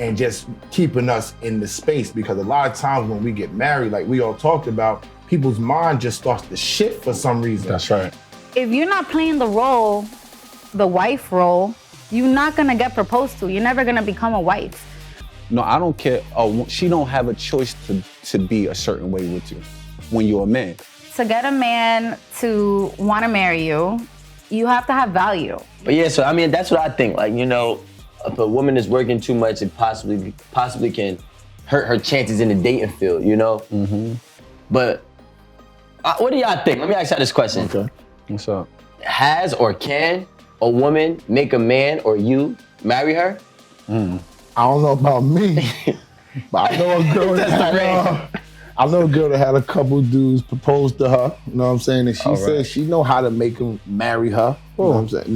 and just keeping us in the space. Because a lot of times when we get married, like we all talked about, people's mind just starts to shift for some reason. That's right. If you're not playing the role, the wife role, you're not gonna get proposed to. You're never gonna become a wife. No, I don't care. She don't have a choice to be a certain way with you when you're a man. To get a man to wanna marry you, you have to have value. But yeah, so I mean, that's what I think. Like, you know, if a woman is working too much, it possibly can hurt her chances in the dating field, you know? Mm-hmm. But what do y'all think? Let me ask y'all this question. Okay. What's up? Has or can a woman make a man or you marry her? I don't know about me, but I know a girl that had a couple dudes propose to her. You know what I'm saying? And she said she know how to make him marry her. You know what I'm saying?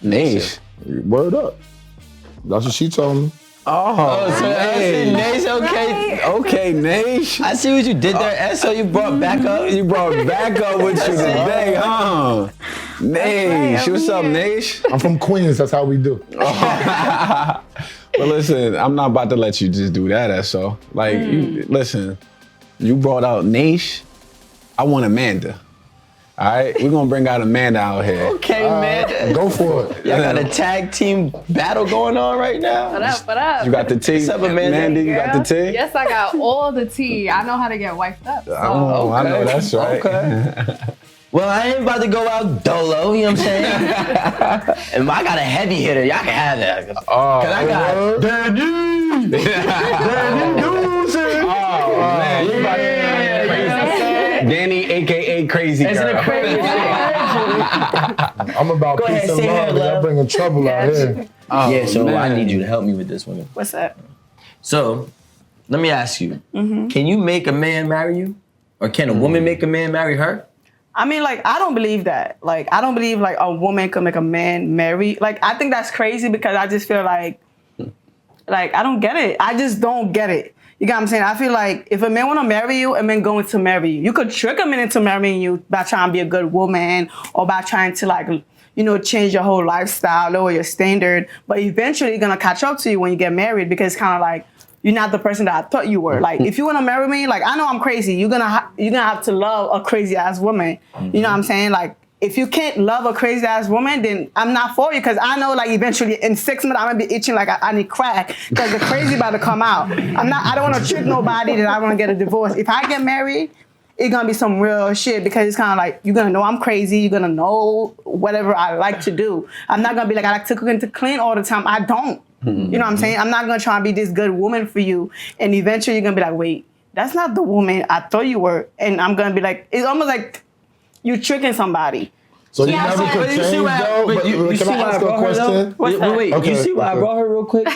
Nisha. Word up. That's what she told me. Oh, so Nash, okay. Okay, Nash. I see what you did there, So you brought back up. You brought back up with you today, huh? Nash, what's up, Nash? I'm from Queens, that's how we do. But listen, I'm not about to let you just do that, SO. Like, listen, you brought out Nash. I want Amanda. All right, we're gonna bring out Amanda out here. Okay, man. Go for it. Y'all got a tag team battle going on right now? What up? You got the tea? What's up, Amanda? Mandy, you got the tea? Yes, I got all the tea. I know how to get wiped up. So. Oh, I know that's right. Okay. Well, I ain't about to go out dolo, you know what I'm saying? And I got a heavy hitter, y'all can have that. Cause I got Danny Doozy. Oh, man, you about to Danny, aka Crazy Girl. It's a crazy I'm about peace and love, but y'all bringing trouble out here. Yeah, so I need you to help me with this one. What's that? So, let me ask you, can you make a man marry you? Or can a woman make a man marry her? I mean, like, I don't believe that. Like, I don't believe, like, a woman can make a man marry. Like, I think that's crazy because I just feel like, I don't get it. I just don't get it. You get what I'm saying? I feel like if a man want to marry you, a man going to marry you. You could trick a man into marrying you by trying to be a good woman or by trying to, like, you know, change your whole lifestyle, lower your standard. But eventually, it's going to catch up to you when you get married because it's kind of like, you're not the person that I thought you were. Like, if you want to marry me, like, I know I'm crazy. You're gonna have to love a crazy ass woman. You know what I'm saying? Like, if you can't love a crazy ass woman, then I'm not for you. Cause I know, like, eventually in 6 months, I'm gonna be itching like I need crack. Cause the crazy about to come out. I don't want to trick nobody that I want to get a divorce. If I get married, it's gonna be some real shit because it's kind of like, you're gonna know I'm crazy. You're gonna know whatever I like to do. I'm not gonna be like, I like to cook and to clean all the time. I don't. You know what I'm saying? I'm not gonna try and be this good woman for you. And eventually you're gonna be like, wait, that's not the woman I thought you were. And I'm gonna be like, it's almost like you're tricking somebody. So you never could change though? But can I ask a question? Wait, Okay, you see why I brought her real quick?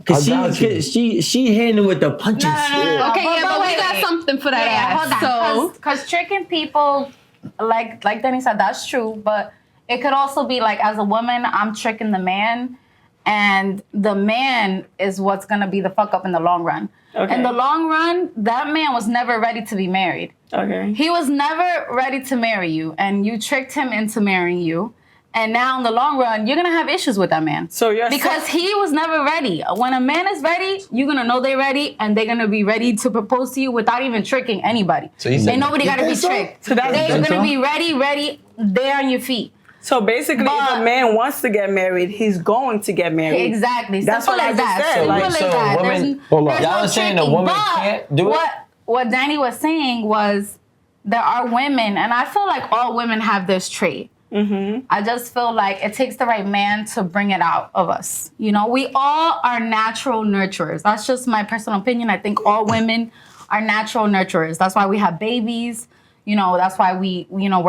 Cause she handled with the punches. Okay, but we got something for that ass. Hold on. Because tricking people, like Danny said, that's true. But it could also be like, as a woman, I'm tricking the man. And the man is what's gonna be the fuck up in the long run. Okay. In the long run, that man was never ready to be married. Okay. He was never ready to marry you, and you tricked him into marrying you. And now in the long run, you're gonna have issues with that man. So you're because he was never ready. When a man is ready, you're gonna know they're ready, and they're gonna be ready to propose to you without even tricking anybody. So ain't nobody gotta be tricked. So they're gonna be ready, there on your feet. So basically, if a man wants to get married, he's going to get married. Exactly. That's what I just said. Y'all are saying a woman can't do it? What Danny was saying was there are women, and I feel like all women have this trait. I just feel like it takes the right man to bring it out of us. You know, we all are natural nurturers. That's just my personal opinion. I think all women are natural nurturers. That's why we have babies. You know, that's why we're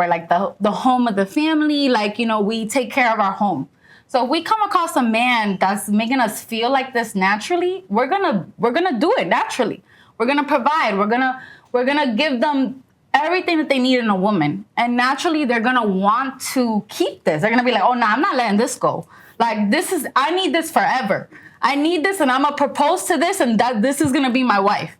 like the home of the family. Like, you know, we take care of our home. So if we come across a man that's making us feel like this naturally, we're gonna do it naturally. We're gonna provide. We're gonna give them everything that they need in a woman. And naturally, they're gonna want to keep this. They're gonna be like, oh, no, I'm not letting this go. Like, I need this forever. I need this, and I'm gonna propose to this, and this is gonna be my wife.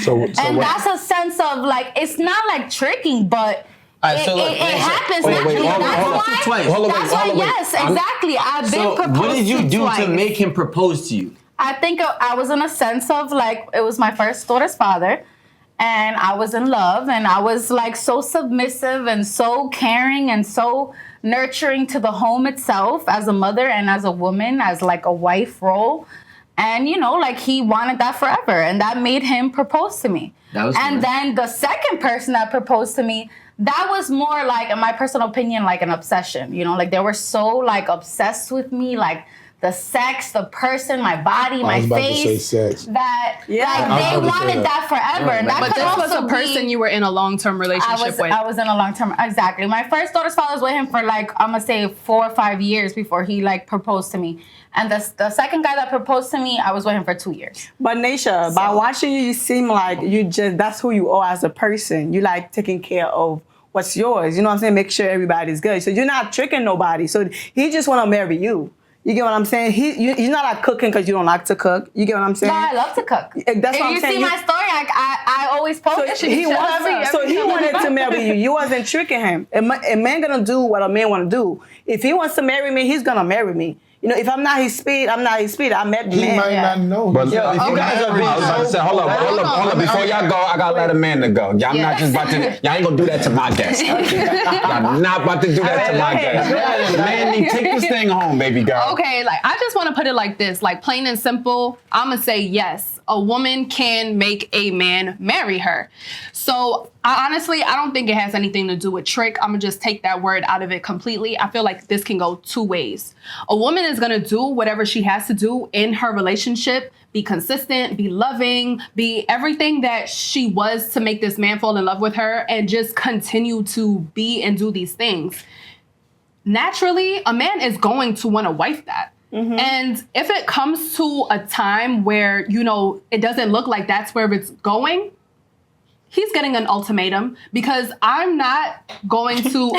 That's a sense of, like, it's not like tricking, but it happens naturally. That's why, yes, exactly. I've been proposed to what did you do twice. to make him propose to you? I think I was in a sense of like, it was my first daughter's father. And I was in love, and I was like so submissive and so caring and so nurturing to the home itself as a mother and as a woman, as like a wife role. And, you know, like he wanted that forever. And that made him propose to me. And then the second person that proposed to me, that was more like, in my personal opinion, like an obsession. You know, like they were so like obsessed with me, like the sex, the person, my body, my face. That like they wanted that forever. And that but this was a person you were in a long-term relationship with. I was in a long-term, exactly. My first daughter's father was with him for like, I'm gonna say 4 or 5 years before he like proposed to me. And the second guy that proposed to me, I was with him for 2 years. But Naisha, by watching you, you seem like that's who you are as a person. You like taking care of what's yours. You know what I'm saying? Make sure everybody's good. So you're not tricking nobody. So he just want to marry you. You get what I'm saying? He's not like cooking because you don't like to cook. You get what I'm saying? No, I love to cook. That's what I'm you saying. See my story, I always post it. He wanted to marry you. You wasn't tricking him. A man gonna do what a man want to do. If he wants to marry me, he's gonna marry me. You know, if I'm not his speed, I'm not his speed. I met the man. He might not know. But if you guys are being hold up. Before y'all go, I gotta let Amanda go. Y'all not just about to, y'all ain't gonna do that to my guest. Y'all not about to do that to my guest. Mandy, take this thing home, baby girl. Okay, like I just want to put it like this, like plain and simple. I'm gonna say yes. A woman can make a man marry her. So honestly, I don't think it has anything to do with trick. I'm gonna just take that word out of it completely. I feel like this can go two ways. A woman is gonna do whatever she has to do in her relationship, be consistent, be loving, be everything that she was to make this man fall in love with her, and just continue to be and do these things. Naturally, a man is going to want to wife that. Mm-hmm. And if it comes to a time where, you know, it doesn't look like that's where it's going, he's getting an ultimatum, because I'm not going to,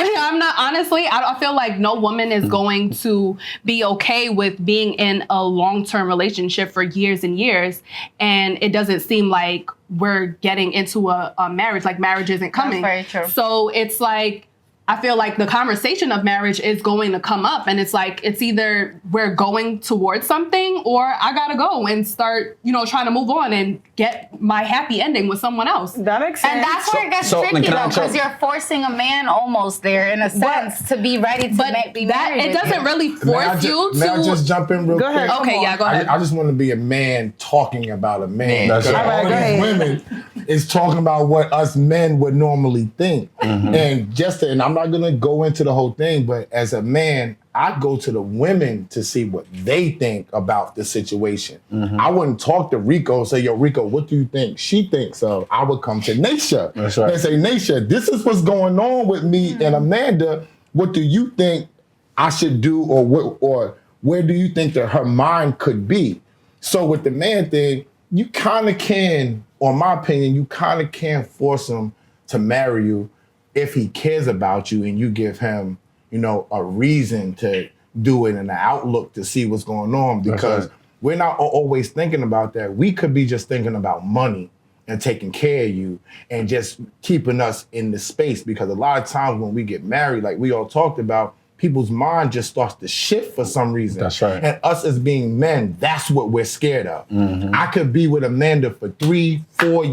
honestly, I feel like no woman is going to be okay with being in a long-term relationship for years and years. And it doesn't seem like we're getting into a marriage, like marriage isn't coming. That's very true. So it's like, I feel like the conversation of marriage is going to come up, and it's like, it's either we're going towards something, or I gotta go and start, you know, trying to move on and get my happy ending with someone else. That makes sense. And that's where it gets tricky though, because you're forcing a man almost there in a sense to be ready to be married. It doesn't really force you to. May I just jump in real quick? Ahead. Okay, yeah, go ahead. I just want to be a man talking about a man. That's Because right. all these women is talking about what us men would normally think. Mm-hmm. And I'm not gonna go into the whole thing, but as a man, I go to the women to see what they think about the situation. Mm-hmm. I wouldn't talk to Rico and say, yo, Rico, what do you think she thinks of? I would come to Naisha and say, Naisha, this is what's going on with me and Amanda. What do you think I should do, or where do you think that her mind could be? So with the man thing, you kind of can, or in my opinion, you kind of can force him to marry you if he cares about you and you give him, you know, a reason to do it and an outlook to see what's going on, because we're not always thinking about that. We could be just thinking about money and taking care of you and just keeping us in the space, because a lot of times when we get married, like we all talked about, people's mind just starts to shift for some reason. That's right. And us as being men, that's what we're scared of. Mm-hmm. I could be with Amanda for 3-4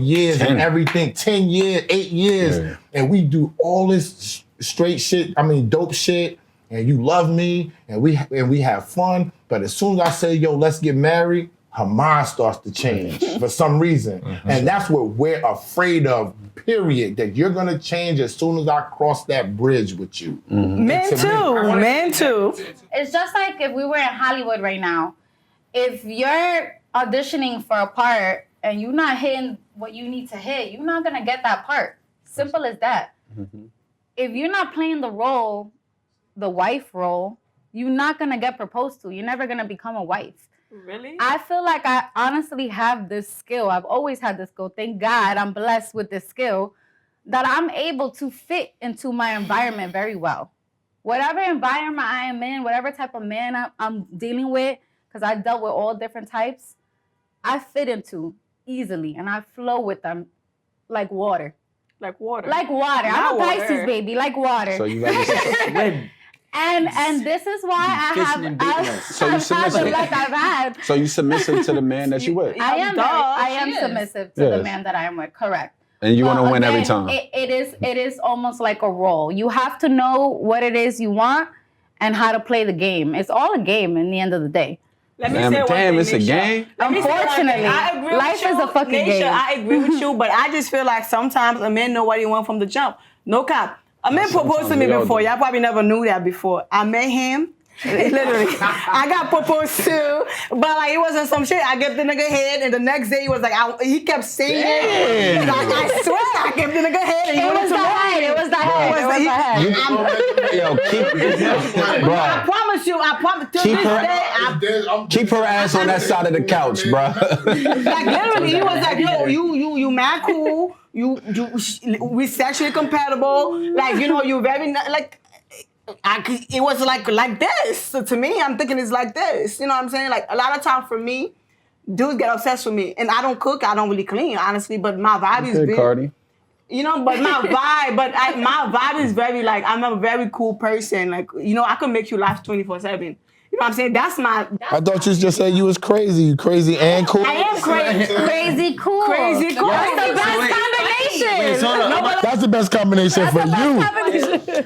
years 10. And everything, 10 years, 8 years, and we do all this straight shit, dope shit, and you love me, and we have fun, but as soon as I say, yo, let's get married, her mind starts to change for some reason. Mm-hmm. And that's what we're afraid of, period, that you're gonna change as soon as I cross that bridge with you. Mm-hmm. Men too. It's just like if we were in Hollywood right now, if you're auditioning for a part and you're not hitting what you need to hit, you're not gonna get that part. Simple as that. Mm-hmm. If you're not playing the role, the wife role, you're not gonna get proposed to. You're never gonna become a wife. Really? I feel like I honestly have this skill. I've always had this skill. Thank God I'm blessed with this skill that I'm able to fit into my environment very well. Whatever environment I am in, whatever type of man I'm dealing with, because I dealt with all different types, I fit into easily and I flow with them like water. Like water. Like water. I'm a Pisces baby, like water. So you like And this is why I Fishing and baiting have us. So you I've had the submissive. luck I've had. So you submissive to the man that you with. I am she is. submissive to the Yes. man that I am with. Correct. And you want to But win every again, time. It is almost like a role. You have to know what it is you want and how to play the game. It's all a game in the end of the day. Let me Damn, say one damn, thing, it's a Nisha. game? Let me say one thing. Unfortunately, I agree with life you, is a fucking Nisha, game. I agree with you, but I just feel like sometimes a man know what he want from the jump. No cap. A man proposed to me we all before. do. Y'all probably never knew that before. I met him. Literally, I got proposed to, but like it wasn't some shit. I gave the nigga head, and the next day he was like, he kept saying it. Like, I swear, I gave the nigga head, and he It wanted was to the head. It was the head. It was the head. Yo, I bro. promise you, I promise. To Keep this her- day, Keep her ass on that side of the couch, bro. like literally, he was like, "Yo, you mad cool. We sexually compatible. Like you very like." It was like this. So to me, I'm thinking it's like this. You know what I'm saying? Like a lot of time for me, dudes get obsessed with me, and I don't cook. I don't really clean, honestly. But my vibe is Good, big. Cardi. You know, but my vibe, my vibe is very like I'm a very cool person. Like I can make you laugh 24/7. You know what I'm saying? That's I thought you just said you was crazy. You crazy and cool. I am crazy. Crazy cool. Crazy cool. That's the best Wait, combination. so hold on. That's the best combination for you.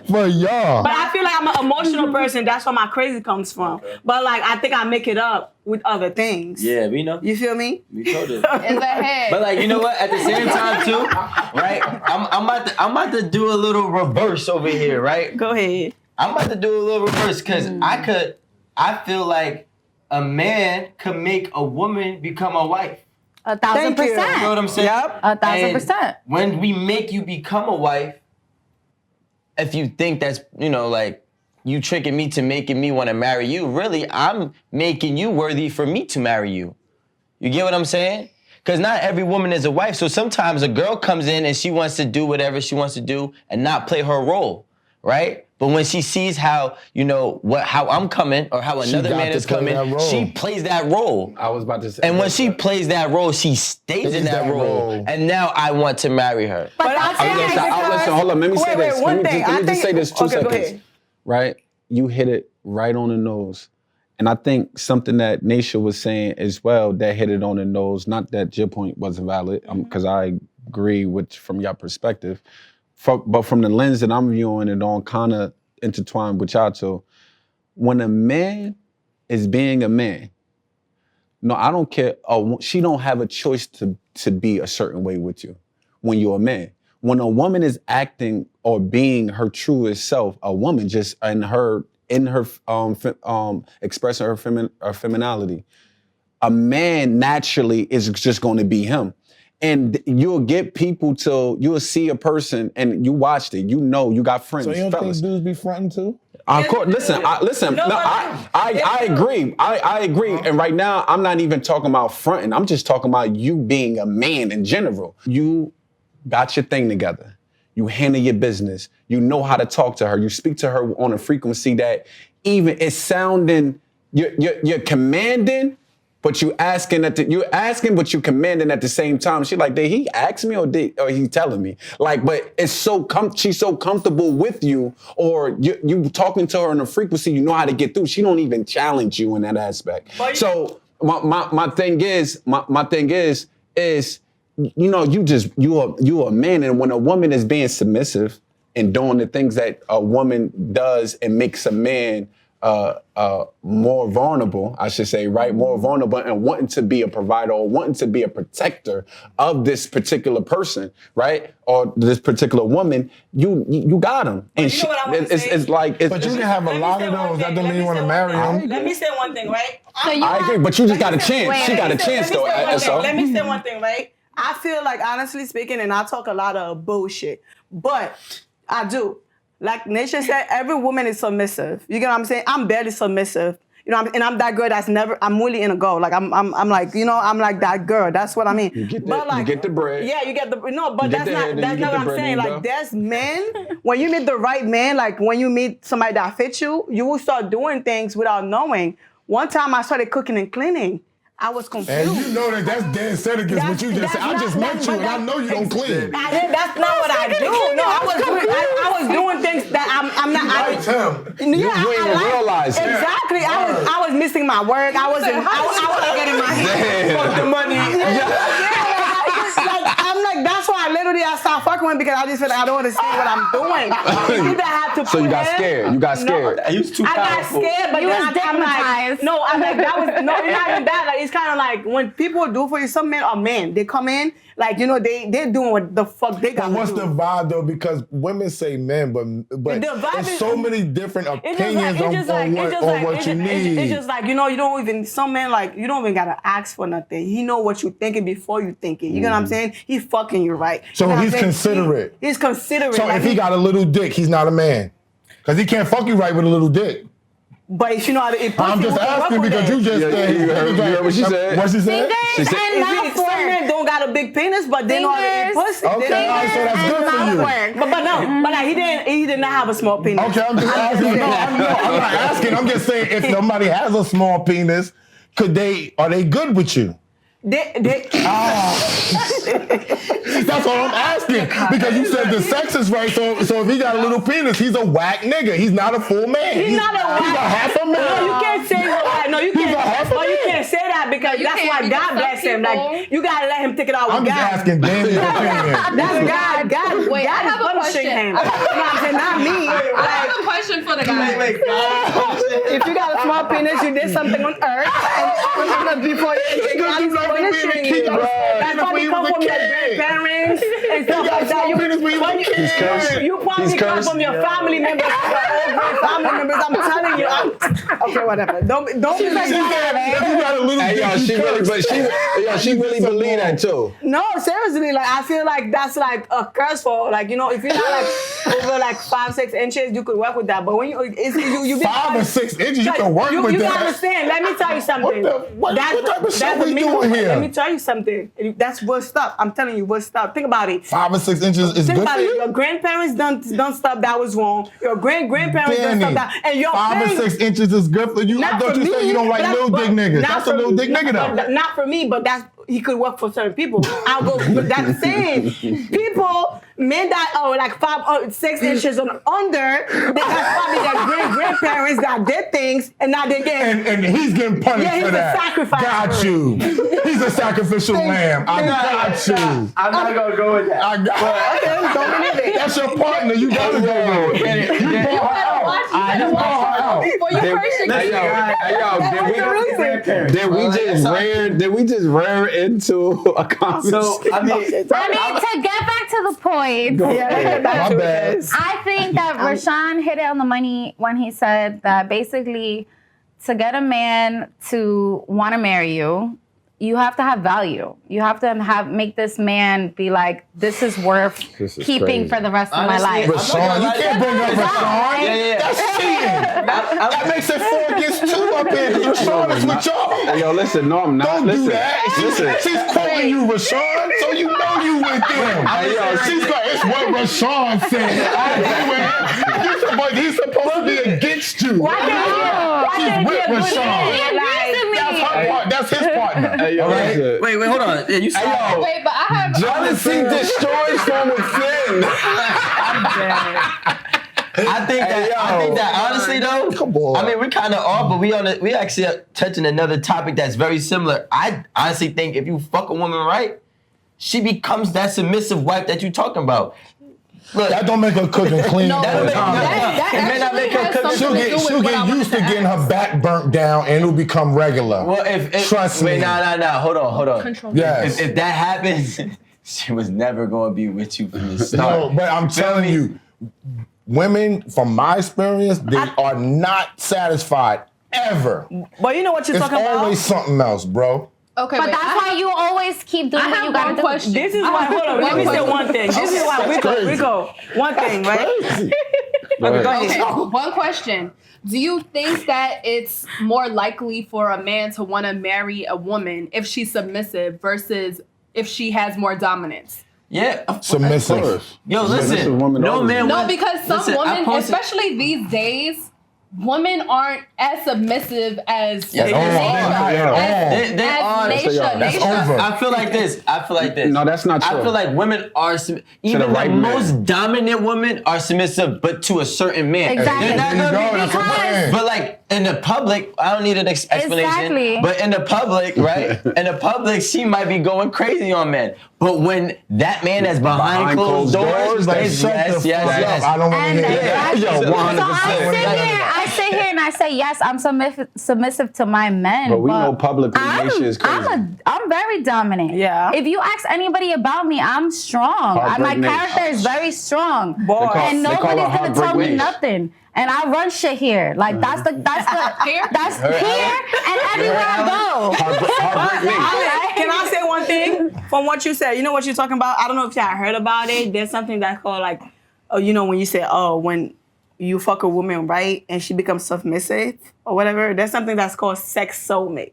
For y'all. But I feel like I'm an emotional person. That's where my crazy comes from. But like I think I make it up with other things. Yeah, we know. You feel me? We told it. It's a head. But like, you know what? At the same time too, right? I'm about to do a little reverse over here, right? Go ahead. I'm about to do a little reverse because I feel like a man could make a woman become a wife. 1,000%. Thank you. You know what I'm saying? Yep. 1,000%. When we make you become a wife, If you think that's, like, you tricking me to making me want to marry you, really, I'm making you worthy for me to marry you. You get what I'm saying? Because not every woman is a wife. So sometimes a girl comes in and she wants to do whatever she wants to do and not play her role, right? But when she sees how, how I'm coming or how another got man to is play coming, that role. she plays that role. I was about to say. And when she plays that role, she stays in Plays that that role. role. And now I want to marry her. But that's Listen, hold on. Let me say Wait, this. one Let me thing. just say this 2 Okay, go seconds. ahead. Right? You hit it right on the nose. And I think something that Naisha was saying as well that hit it on the nose, not that your point wasn't valid, because I agree with from your perspective, but from the lens that I'm viewing it on, kind of intertwined with y'all too. When a man is being a man, no, I don't care. She don't have a choice to be a certain way with you when you're a man. When a woman is acting or being her truest self, a woman just in her expressing her femininity, a man naturally is just going to be him. And you'll get people you'll see a person and you watched it, you got friends, So you don't fellas. think dudes be fronting too? Of course, listen. I agree. I agree. And right now, I'm not even talking about fronting. I'm just talking about you being a man in general. You got your thing together. You handle your business. You know how to talk to her. You speak to her on a frequency that even it's sounding. You're commanding, but you're asking, but you're commanding at the same time. She's like, did he ask me or he telling me? Like, but it's she's so comfortable with you, or you talking to her on a frequency, you know how to get through. She don't even challenge you in that aspect. So my thing is, you're a man, and when a woman is being submissive and doing the things that a woman does and makes a man more vulnerable, I should say, right? More vulnerable and wanting to be a provider or wanting to be a protector of this particular person, right? Or this particular woman, you got him. And you know what I wanna say? it's like, But you can have a lot of those. That don't mean you want to marry them. Let me say one thing, right? I agree, but you just got a chance. She got a chance though. Let me say one thing, right? I feel like, honestly speaking, and I talk a lot of bullshit, but I do. Like Naisha said, every woman is submissive. You get what I'm saying? I'm barely submissive. And I'm that girl that's I'm really in a girl. Like I'm like, I'm like that girl. That's what I mean. You get the bread. Yeah, you get the but get that's the head not and you get what the I'm bread saying. and you Like go. there's men, when you meet the right man, like when you meet somebody that fits you, you will start doing things without knowing. One time I started cooking and cleaning. I was confused. And you know that's dead set against what you just said. I just met you and I know you don't clean. That's not what I do. No, I was doing things that I'm not. You liked him. You ain't realize it. Exactly. I was missing my work. I was getting my hands. Fuck the money. I'm like, that's why I stopped fucking with him because I just feel like I don't understand what I'm doing. You either have to. So you got scared. You got scared. He was too powerful. I got scared, but then I'm like, no, I'm like, that was it's not even that. Like, it's kind of like when people do for you, some men are men. They come in, like, you know, they're doing what the fuck they got. But what's the vibe though? Because women say men, but there's so many different opinions on what you need. It's just like, you know, you don't even, some men, like, you don't even gotta ask for nothing. He know what you're thinking before you think it. You know what I'm saying? He's fucking you right. So you know he's considerate. He's considerate. So if he got a little dick, he's not a man. Because he can't fuck you right with a little dick. But if you know how to eat pussy, I'm just asking because you just said. You heard what she said? What she said? Fingers and mouth some work. men don't got a big penis, but they know how to eat pussy. Okay, all right, so that's good for you. But no, but like, he did not have a small penis. Okay, I'm just asking. No, I'm not asking. I'm just saying if somebody has a small penis, are they good with you? That's all I'm asking. Because you said the sex is right, so if he got a little penis, he's a whack nigga. He's not a full man. He's not a whack. He's a half a man. No, you can't say that. No, you can't. No, you can't say that because that's why God bless him. Like, you gotta let him take it out with I'm just God. asking Danny's opinion. That's God. God. Wait, God I have is a punishing question. him. You know what I'm saying? Not me. I have a question for the guys. If you got a small penis, you did something on earth, and before you God is punishing you. That's probably come from your grandparents and stuff like that. You probably come from your family members, family members. I'm telling you. Okay, whatever. Don't be like Hey, she really believe that too. No, seriously, like I feel like that's like a curse for, like, you know, if you're not like over like 5-6 inches, you could work with that. But when you 5 or 6 inches, you can work with that. You gotta understand. Let me tell you something. What type of shit we doing here? Let me tell you something. That's worth stuff. I'm telling you, worth stuff. Think about it. 5 or 6 inches is Think good about for it. you? Your grandparents done stuff that was wrong. Your grandparents done stuff that, and your 5 or 6 inches is good for you. I thought you said you don't like little dick niggas. That's a little dick nigga though. Not for me, but he could work for certain people. I'll go. But that's saying people, men that are like 5 or 6 inches and under, that's probably their grandparents that did things, and now they get. And he's getting punished for that. He's a sacrifice. Got you. He's a sacrificial lamb. I got you. I'm not gonna go with that. I got. Okay, don't believe it. That's your partner. You gotta go with it. You brought her out. You brought her out. For your first Did we just rear into a conversation? So I mean, To get back to the point, My bad. I think that Rashawn hit it on the money when he said that basically to get a man to want to marry you, you have to have value. You have to make this man be like, this is worth keeping crazy. for the rest of my life. Rashawn, you can't bring up Rashawn. Yeah. That's cheating. That makes it 4 against 2 up here. Rashawn is with y'all. Hey, yo, listen, no, I'm not. Don't listen, do that. Listen. She's quoting you, Rashawn, so you know you with them. She's like, it's what Rashawn said. He's supposed to be against you. She's with Rashawn. That's his partner. Hey, yo, listen. wait, hold on. Yeah, you said. Wait, but I have. Jealousy destroys from within. I think that honestly though, Come on. I mean we kind of are, but we actually are touching another topic that's very similar. I honestly think if you fuck a woman right, she becomes that submissive wife that you talking about. Look, That don't make her cook and clean all the time. It may not make her cook. She'll get used to getting her back burnt down, and it'll become regular. Well, if Trust me. Wait, nah. Hold on. Control. Yes. If that happens, she was never going to be with you from the start. No, but I'm telling you, women, from my experience, they are not satisfied ever. But you know what you're It's talking about? always something else, bro. Okay, But wait, that's why you always keep doing I what have you gotta one do. question. This is why, hold on, let me say one thing. This is why Rico, one thing, right? Crazy. Go ahead. Okay, one question. Do you think that it's more likely for a man to want to marry a woman if she's submissive versus if she has more dominance? Yeah. Submissive. Yo, Submissive listen. woman No always- man. No, because some Listen, I women, posted- especially these days, women aren't as submissive as Yes, nature. they are. That's over. I feel like this. No, that's not true. I feel like women are even right the man. most dominant women are submissive, but to a certain man. Exactly. They're not There you gonna go, be that's what I'm saying. but like in the public, I don't need an explanation. Exactly. But in the public, right? In the public, she might be going crazy on men. But when that man is behind closed doors, like, it's shut the fuck up. I don't want to And hear that. exactly. Yo, 100%. I sit here and I say, yes, I'm submissive to my men. But we know but publicly Nisha is crazy. I'm very dominant. Yeah. If you ask anybody about me, I'm strong. My Heartbreak Nation. character is very strong. Boy. And They call nobody's her gonna Heartbreak tell me Nation. nothing. And I run shit here. Like that's here and everywhere I go. Heartbreak Nation. Can I say one thing from what you said? You know what you're talking about? I don't know if y'all heard about it. There's something that's called like, you know, when you say, when you fuck a woman, right, and she becomes submissive or whatever, there's something that's called sex soulmate.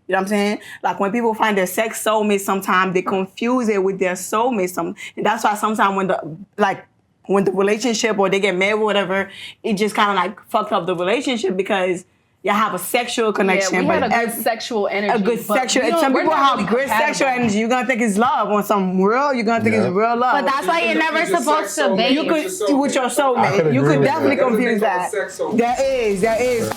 You know what I'm saying? Like when people find their sex soulmate, sometimes they confuse it with their soulmate. And that's why sometimes when the relationship or they get married or whatever, it just kind of like fucked up the relationship because y'all have a sexual connection. Yeah, we but had a good sexual energy. a good sexual. we don't- Some we're people not have really great sexual compatible. energy. You're gonna think it's love on some real. You're gonna think it's real love. But that's why you're never It's a supposed sex to soulmate. be. you could with your I soulmate. could You agree could with definitely that. confuse There's a thing that. called sex soulmate. There is.